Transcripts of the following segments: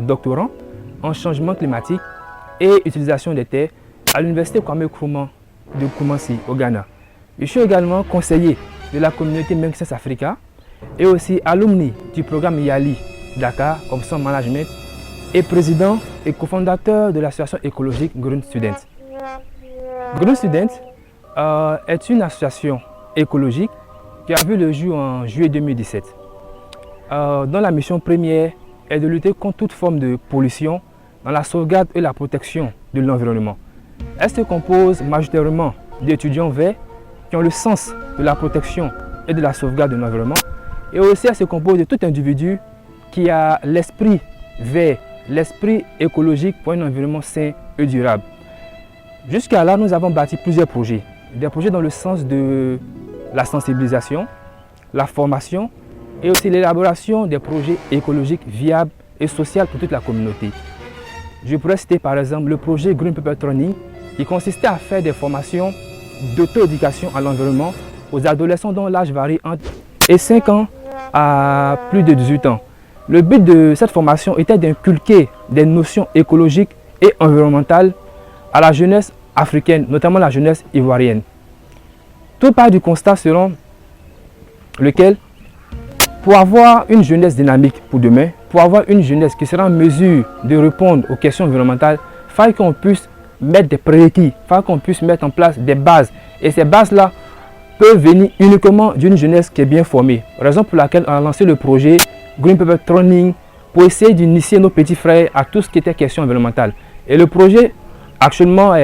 Doctorant en changement climatique et utilisation des terres à l'université Kwame Nkrumah de Kumasi au Ghana. Je suis également conseiller de la communauté Make Sense Africa et aussi alumni du programme YALI Dakar Option Management et président et cofondateur de l'association écologique Green Students. Green Students est une association écologique qui a vu le jour en juillet 2017, dont la mission première est de lutter contre toute forme de pollution dans la sauvegarde et la protection de l'environnement. Elle se compose majoritairement d'étudiants verts qui ont le sens de la protection et de la sauvegarde de l'environnement, et aussi elle se compose de tout individu qui a l'esprit vert, l'esprit écologique pour un environnement sain et durable. Jusqu'à là, nous avons bâti plusieurs projets, des projets dans le sens de la sensibilisation, la formation, et aussi l'élaboration des projets écologiques viables et sociaux pour toute la communauté. Je pourrais citer par exemple le projet Green Paper Training qui consistait à faire des formations d'auto-éducation à l'environnement aux adolescents dont l'âge varie entre 5 ans à plus de 18 ans. Le but de cette formation était d'inculquer des notions écologiques et environnementales à la jeunesse africaine, notamment la jeunesse ivoirienne. Tout part du constat selon lequel pour avoir une jeunesse dynamique pour demain, pour avoir une jeunesse qui sera en mesure de répondre aux questions environnementales, il faut qu'on puisse mettre des prérequis, il faut qu'on puisse mettre en place des bases. Et ces bases-là peuvent venir uniquement d'une jeunesse qui est bien formée. Raison pour laquelle on a lancé le projet Green Paper Training pour essayer d'initier nos petits frères à tout ce qui était question environnementale. Et le projet actuellement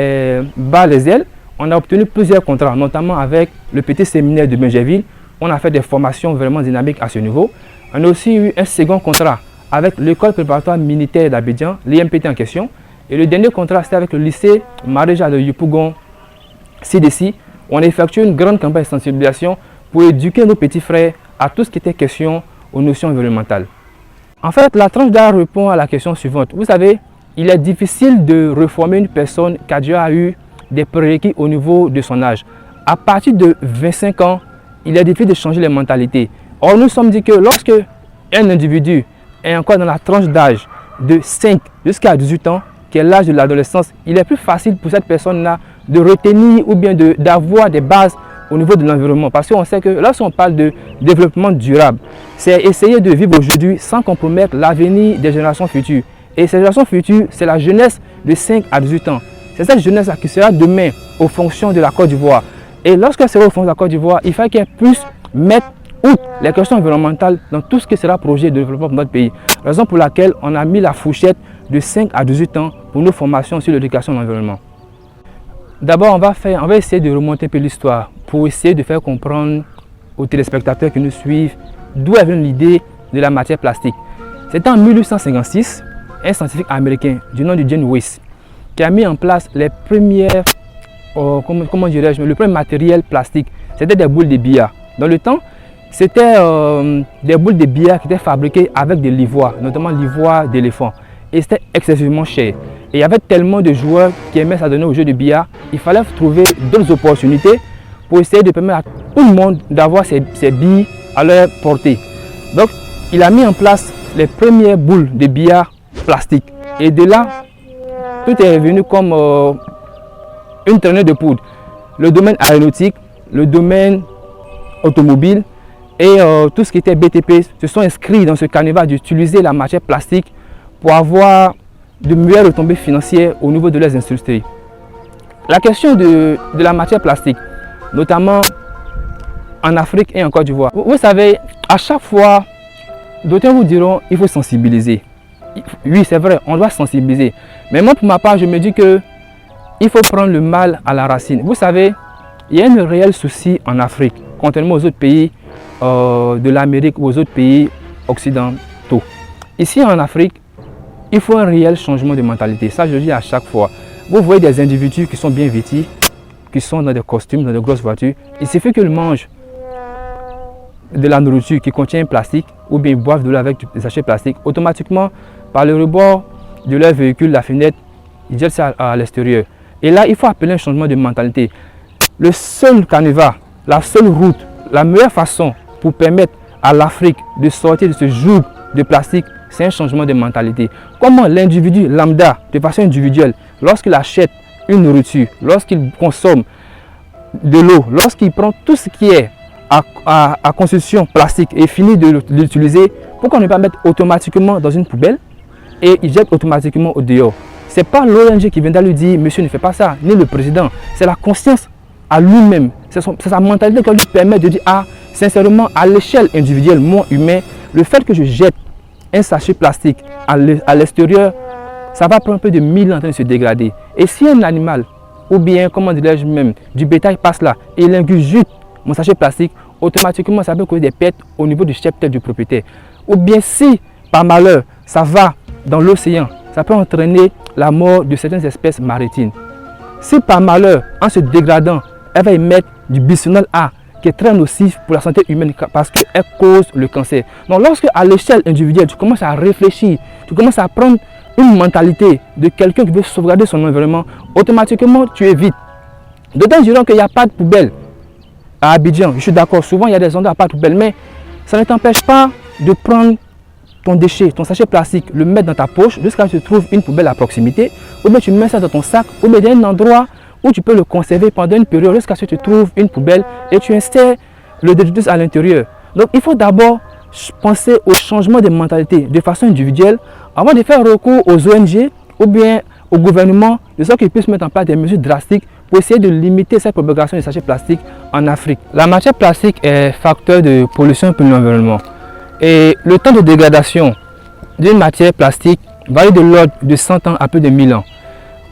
bat les ailes. On a obtenu plusieurs contrats, notamment avec le petit séminaire de Benjerville. On a fait des formations vraiment dynamiques à ce niveau. On a aussi eu un second contrat avec l'école préparatoire militaire d'Abidjan, l'IMPT en question. Et le dernier contrat, c'était avec le lycée Maréja de Yopougon, CDC. On a effectué une grande campagne de sensibilisation pour éduquer nos petits frères à tout ce qui était question aux notions environnementales. En fait, la tranche d'âge répond à la question suivante. Vous savez, il est difficile de reformer une personne qui a déjà eu des prérequis au niveau de son âge. À partir de 25 ans, il est difficile de changer les mentalités. Or, nous sommes dit que lorsque un individu est encore dans la tranche d'âge de 5 jusqu'à 18 ans, qui est l'âge de l'adolescence, il est plus facile pour cette personne-là de retenir ou bien d'avoir des bases au niveau de l'environnement. Parce qu'on sait que lorsqu'on parle de développement durable, c'est essayer de vivre aujourd'hui sans compromettre l'avenir des générations futures. Et ces générations futures, c'est la jeunesse de 5 à 18 ans. C'est cette jeunesse qui sera demain aux fonctions de la Côte d'Ivoire. Et lorsqu'elle sera aux fonctions de la Côte d'Ivoire, il faut qu'elle puisse mettre outre les questions environnementales dans tout ce qui sera projet de développement de notre pays. Raison pour laquelle on a mis la fourchette de 5 à 18 ans pour nos formations sur l'éducation de l'environnement. D'abord, on va essayer de remonter un peu l'histoire pour essayer de faire comprendre aux téléspectateurs qui nous suivent d'où est venue l'idée de la matière plastique. C'était en 1856, un scientifique américain du nom de John Weiss qui a mis en place les premières, le premier matériel plastique. C'était des boules de billard. Dans le temps, c'était des boules de billard qui étaient fabriquées avec de l'ivoire, notamment l'ivoire d'éléphant. Et c'était excessivement cher. Et il y avait tellement de joueurs qui aimaient s'adonner au jeu de billard, il fallait trouver d'autres opportunités pour essayer de permettre à tout le monde d'avoir ces billes à leur portée. Donc, il a mis en place les premières boules de billard plastique. Et de là, tout est venu comme une traînée de poudre. Le domaine aéronautique, le domaine automobile et tout ce qui était BTP se sont inscrits dans ce carnaval d'utiliser la matière plastique pour avoir de meilleures retombées financières au niveau de leurs industries. La question de la matière plastique, notamment en Afrique et en Côte d'Ivoire. Vous savez, à chaque fois, d'autres vous diront qu'il faut sensibiliser. Oui, c'est vrai, on doit sensibiliser. Mais moi, pour ma part, je me dis que il faut prendre le mal à la racine. Vous savez, il y a un réel souci en Afrique, contrairement aux autres pays de l'Amérique ou aux autres pays occidentaux. Ici en Afrique, il faut un réel changement de mentalité. Ça, je le dis à chaque fois. Vous voyez des individus qui sont bien vêtus, qui sont dans des costumes, dans de grosses voitures. Il suffit qu'ils mangent de la nourriture qui contient plastique ou bien ils boivent de l'eau avec des sachets plastiques. Automatiquement, par le rebord de leur véhicule, la fenêtre, ils jettent ça à l'extérieur. Et là, il faut appeler un changement de mentalité. Le seul canevas, la seule route, la meilleure façon pour permettre à l'Afrique de sortir de ce joug de plastique, c'est un changement de mentalité. Comment l'individu lambda, de façon individuelle, lorsqu'il achète une nourriture, lorsqu'il consomme de l'eau, lorsqu'il prend tout ce qui est à construction plastique et finit de l'utiliser, pourquoi ne pas mettre automatiquement dans une poubelle et il jette automatiquement au dehors? Ce n'est pas l'ONG qui viendra lui dire, monsieur ne fait pas ça, ni le président. C'est la conscience à lui-même. C'est sa mentalité qui lui permet de dire, ah, sincèrement, à l'échelle individuelle, moi, humain, le fait que je jette un sachet plastique à l'extérieur, ça va prendre un peu de 1000 ans en train de se dégrader. Et si un animal, ou bien, comment dirais-je même, du bétail passe là et il ingurgite mon sachet plastique, automatiquement, ça peut causer des pertes au niveau du cheptel du propriétaire. Ou bien si, par malheur, ça va dans l'océan, ça peut entraîner la mort de certaines espèces maritimes. Si par malheur, en se dégradant, elle va émettre du bisphénol A, qui est très nocif pour la santé humaine parce qu'elle cause le cancer. Donc lorsque à l'échelle individuelle, tu commences à réfléchir, tu commences à prendre une mentalité de quelqu'un qui veut sauvegarder son environnement, automatiquement tu évites. D'autres diront qu'il n'y a pas de poubelle à Abidjan. Je suis d'accord, souvent il y a des endroits à pas de poubelle, mais ça ne t'empêche pas de prendre ton déchet, ton sachet plastique, le mettre dans ta poche jusqu'à ce que tu trouves une poubelle à proximité, ou bien tu mets ça dans ton sac, ou bien dans un endroit où tu peux le conserver pendant une période jusqu'à ce que tu trouves une poubelle et tu insères le détritus à l'intérieur. Donc il faut d'abord penser au changement de mentalité de façon individuelle avant de faire recours aux ONG ou bien au gouvernement de sorte qu'ils puissent mettre en place des mesures drastiques pour essayer de limiter cette propagation des sachets plastiques en Afrique. La matière plastique est facteur de pollution pour l'environnement. Et le temps de dégradation d'une matière plastique varie de l'ordre de 100 ans à plus de 1000 ans.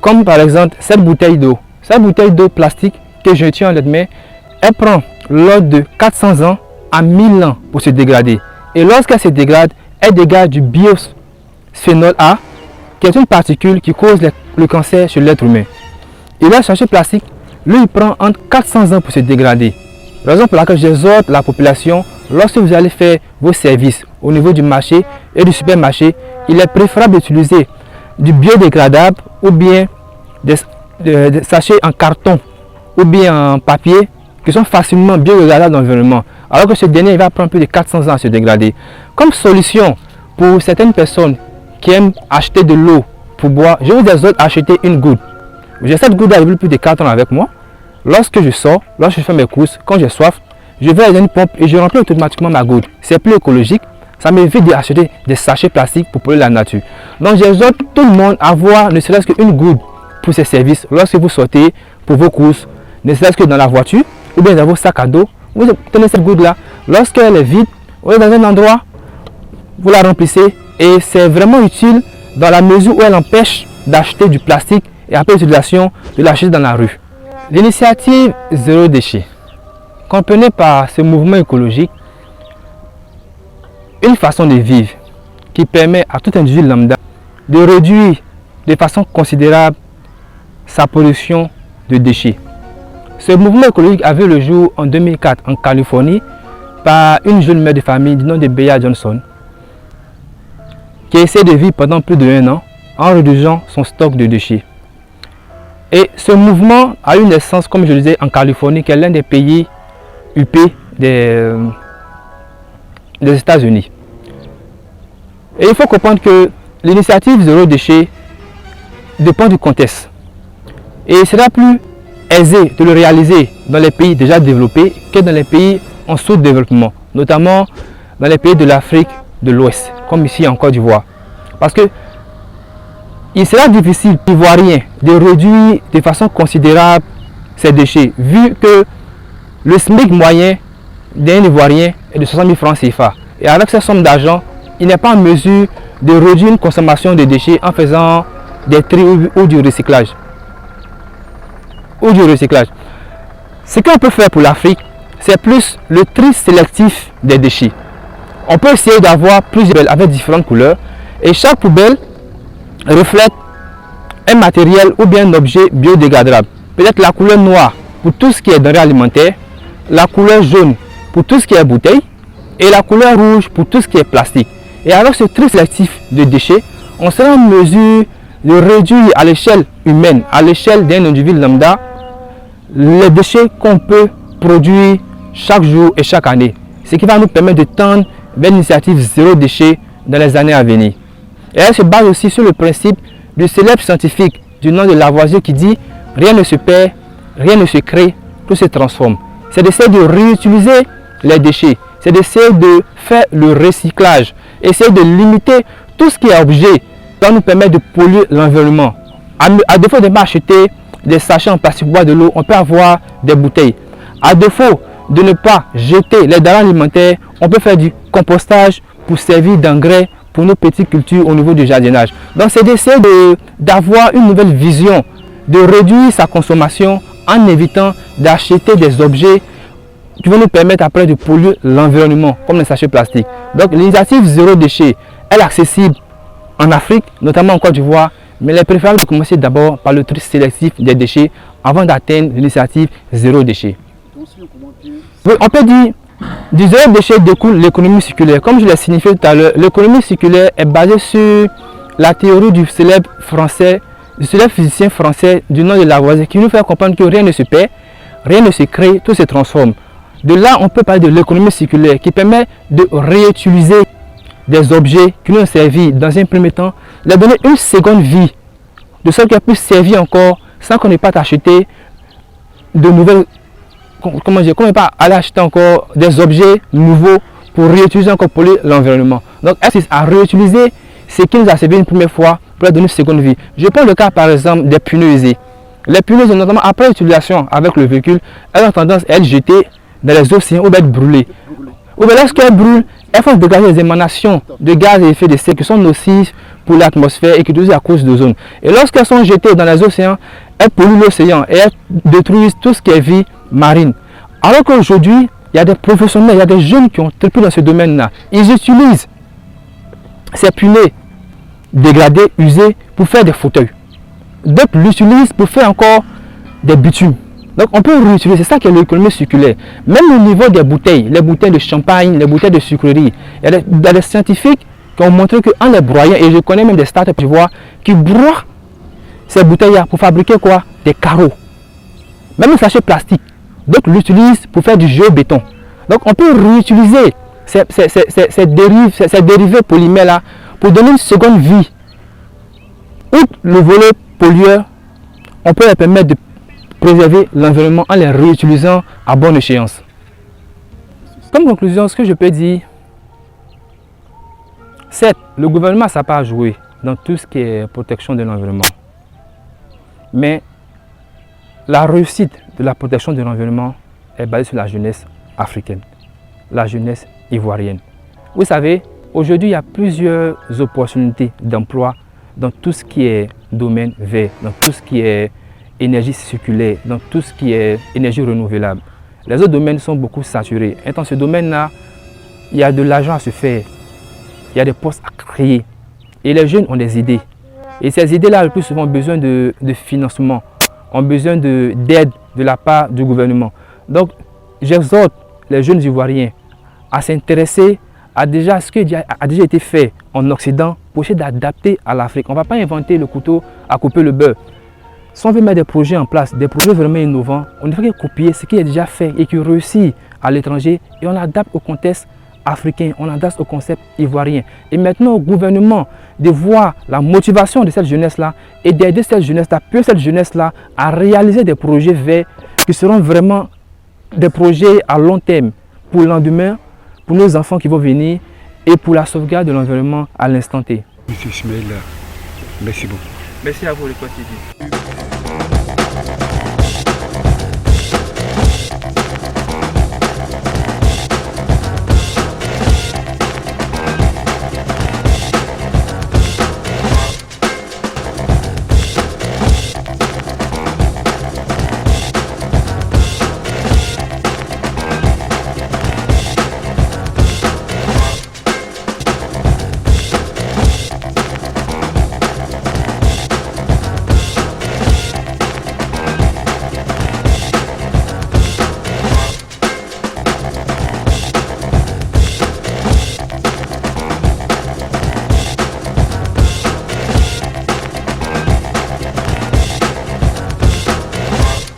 Comme par exemple cette bouteille d'eau. Cette bouteille d'eau plastique que je tiens en les mains, elle prend l'ordre de 400 ans à 1000 ans pour se dégrader. Et lorsqu'elle se dégrade, elle dégage du bisphénol A, qui est une particule qui cause le cancer chez l'être humain. Et le sachet plastique, lui, il prend entre 400 ans pour se dégrader. Raison pour laquelle j'exhorte la population, lorsque vous allez faire vos services au niveau du marché et du supermarché, il est préférable d'utiliser du biodégradable ou bien des sachets en carton ou bien en papier qui sont facilement biodégradables dans l'environnement. Alors que ce dernier il va prendre plus de 400 ans à se dégrader. Comme solution pour certaines personnes qui aiment acheter de l'eau pour boire, je vous exhorte à acheter une goutte. J'ai cette goutte depuis plus de 4 ans avec moi. Lorsque je sors, lorsque je fais mes courses, quand j'ai soif, je vais à une pompe et je remplis automatiquement ma goutte. C'est plus écologique, ça m'évite d'acheter des sachets plastiques pour polluer la nature. Donc j'exhorte tout le monde à avoir ne serait-ce qu'une goutte pour ces services lorsque vous sortez pour vos courses, ne serait-ce que dans la voiture ou bien dans vos sacs à dos. Vous tenez cette goutte là, lorsqu'elle est vide, vous êtes dans un endroit, vous la remplissez et c'est vraiment utile dans la mesure où elle empêche d'acheter du plastique et après l'utilisation de l'acheter dans la rue. L'initiative Zéro Déchet comprenait par ce mouvement écologique une façon de vivre qui permet à tout individu lambda de réduire de façon considérable sa pollution de déchets. Ce mouvement écologique a vu le jour en 2004 en Californie par une jeune mère de famille du nom de Bea Johnson qui essaie de vivre pendant plus de 1 an en réduisant son stock de déchets. Et ce mouvement a eu naissance, comme je le disais, en Californie, qui est l'un des pays UP des États-Unis. Et il faut comprendre que l'initiative Zéro Déchet dépend du contexte. Et il sera plus aisé de le réaliser dans les pays déjà développés que dans les pays en sous-développement, notamment dans les pays de l'Afrique de l'Ouest, comme ici en Côte d'Ivoire. Parce que il sera difficile pour l'Ivoirien de réduire de façon considérable ces déchets, vu que le SMIC moyen d'un Ivoirien est de 60 000 francs CFA. Et avec cette somme d'argent, il n'est pas en mesure de réduire une consommation de déchets en faisant des tri ou du recyclage. Ce qu'on peut faire pour l'Afrique, c'est plus le tri sélectif des déchets. On peut essayer d'avoir plusieurs poubelles avec différentes couleurs et chaque poubelle reflète un matériel ou bien un objet biodégradable. Peut-être la couleur noire pour tout ce qui est denrées alimentaires, la couleur jaune pour tout ce qui est bouteille et la couleur rouge pour tout ce qui est plastique. Et avec ce tri sélectif de déchets, on sera en mesure de réduire à l'échelle humaine, à l'échelle d'un individu lambda, les déchets qu'on peut produire chaque jour et chaque année. Ce qui va nous permettre de tendre vers l'initiative zéro déchet dans les années à venir. Et elle se base aussi sur le principe du célèbre scientifique du nom de Lavoisier qui dit « Rien ne se perd, rien ne se crée, tout se transforme ». C'est d'essayer de réutiliser les déchets, c'est d'essayer de faire le recyclage, essayer de limiter tout ce qui est objet qui va nous permettre de polluer l'environnement. À défaut de ne pas acheter des sachets en plastique boire de l'eau, on peut avoir des bouteilles. À défaut de ne pas jeter les denrées alimentaires, on peut faire du compostage pour servir d'engrais pour nos petites cultures au niveau du jardinage. Donc c'est d'essayer d'avoir une nouvelle vision, de réduire sa consommation en évitant d'acheter des objets qui vont nous permettre après de polluer l'environnement, comme les sachets plastiques. Donc l'initiative zéro déchet est accessible en Afrique, notamment en Côte d'Ivoire, mais il est préférable de commencer d'abord par le tri sélectif des déchets avant d'atteindre l'initiative zéro déchet. Oui, on peut dire du zéro déchet découle l'économie circulaire. Comme je l'ai signifié tout à l'heure, l'économie circulaire est basée sur la théorie du célèbre physicien français du nom de Lavoisier qui nous fait comprendre que rien ne se perd, rien ne se crée, tout se transforme. De là, on peut parler de l'économie circulaire qui permet de réutiliser des objets qui nous ont servi dans un premier temps, leur donner une seconde vie, de sorte qu'elles puissent servir encore sans qu'on n'ait pas acheté de nouvelles, qu'on n'ait pas aller acheter encore des objets nouveaux pour réutiliser encore pour l'environnement. Donc, elles à réutiliser ce qui nous a servi une première fois pour leur donner une seconde vie. Je prends le cas par exemple des pneus usés. Les pneus usés, notamment après l'utilisation avec le véhicule, elles ont tendance à être jetées dans les océans ou à être brûlées. Ou bien lorsqu'elles brûlent, elles font dégager des émanations de gaz à effet de serre qui sont nocives pour l'atmosphère et qui sont à cause d'ozone. Et lorsqu'elles sont jetées dans les océans, elles polluent l'océan et elles détruisent tout ce qui est vie marine. Alors qu'aujourd'hui, il y a des professionnels, il y a des jeunes qui ont triplé dans ce domaine-là. Ils utilisent ces pneus dégradés, usés, pour faire des fauteuils. D'autres l'utilisent pour faire encore des bitumes. Donc on peut réutiliser, c'est ça qui est l'économie circulaire. Même au niveau des bouteilles, les bouteilles de champagne, les bouteilles de sucrerie, il y a des scientifiques qui ont montré qu'en les broyant, et je connais même des startups tu vois, qui broient ces bouteilles-là pour fabriquer quoi? Des carreaux. Même les sachets plastiques. Donc l'utilisent pour faire du géobéton. Donc on peut réutiliser ces dérivés polymères-là pour donner une seconde vie. Outre le volet pollueur, on peut leur permettre de préserver l'environnement en les réutilisant à bonne échéance. Comme conclusion, ce que je peux dire, certes, le gouvernement a sa part à jouer dans tout ce qui est protection de l'environnement. Mais la réussite de la protection de l'environnement est basée sur la jeunesse africaine, la jeunesse ivoirienne. Vous savez, aujourd'hui, il y a plusieurs opportunités d'emploi dans tout ce qui est domaine vert, dans tout ce qui est énergie circulaire, dans tout ce qui est énergie renouvelable. Les autres domaines sont beaucoup saturés. Et dans ce domaine-là, il y a de l'argent à se faire, il y a des postes à créer. Et les jeunes ont des idées. Et ces idées-là, le plus souvent, ont besoin de financement, ont besoin d'aide de la part du gouvernement. Donc, j'exhorte les jeunes Ivoiriens à s'intéresser à ce qui a déjà été fait en Occident pour essayer d'adapter à l'Afrique. On ne va pas inventer le couteau à couper le beurre. Si on veut mettre des projets en place, des projets vraiment innovants, on ne fait que copier ce qui est déjà fait et qui réussit à l'étranger et on adapte au contexte africain, on adapte au concept ivoirien. Et maintenant au gouvernement de voir la motivation de cette jeunesse-là et d'aider cette jeunesse-là, puis cette jeunesse-là à réaliser des projets verts qui seront vraiment des projets à long terme pour le lendemain, pour nos enfants qui vont venir et pour la sauvegarde de l'environnement à l'instant T. Monsieur Ismaël, merci beaucoup. Merci à vous, le TV.